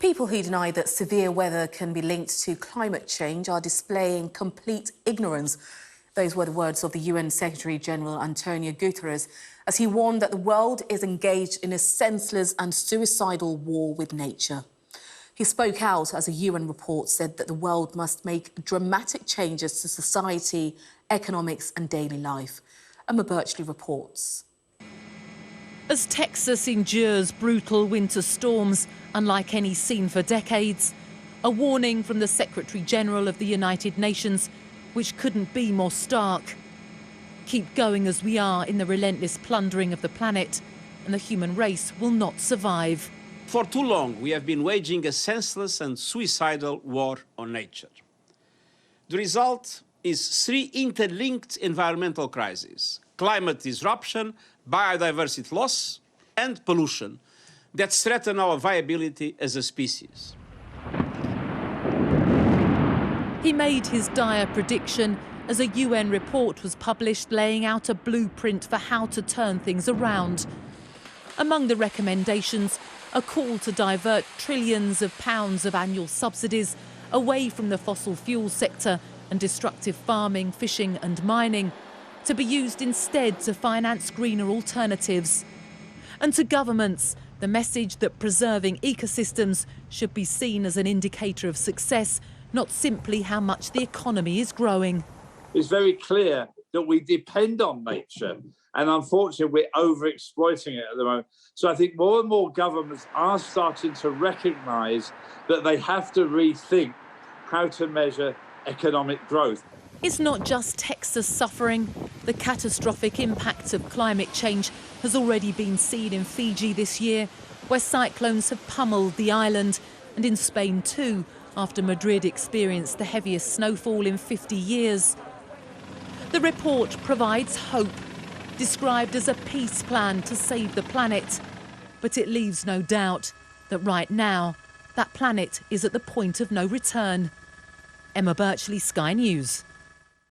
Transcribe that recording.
People who deny that severe weather can be linked to climate change are displaying complete ignorance. Those were the words of the UN Secretary-General Antonio Guterres as he warned that the world is engaged in a senseless and suicidal war with nature. He spoke out as a UN report said that the world must make dramatic changes to society, economics and daily life. Emma Birchley reports. As Texas endures brutal winter storms, unlike any seen for decades, a warning from the Secretary-General of the United Nations, which couldn't be more stark. Keep going as we are in the relentless plundering of the planet, and the human race will not survive. For too long, we have been waging a senseless and suicidal war on nature. The result is three interlinked environmental crises: climate disruption, biodiversity loss, and pollution that threaten our viability as a species. He made his dire prediction as a UN report was published laying out a blueprint for how to turn things around. Among the recommendations, a call to divert trillions of pounds of annual subsidies away from the fossil fuel sector and destructive farming, fishing and mining, to be used instead to finance greener alternatives. And to governments, the message that preserving ecosystems should be seen as an indicator of success, not simply how much the economy is growing. It's very clear that we depend on nature, and unfortunately we're over-exploiting it at the moment. So I think more and more governments are starting to recognise that they have to rethink how to measure economic growth. It's not just Texas suffering. The catastrophic impact of climate change has already been seen in Fiji this year, where cyclones have pummeled the island, and in Spain too, after Madrid experienced the heaviest snowfall in 50 years. The report provides hope, described as a peace plan to save the planet. But it leaves no doubt that right now, that planet is at the point of no return. Emma Birchley, Sky News.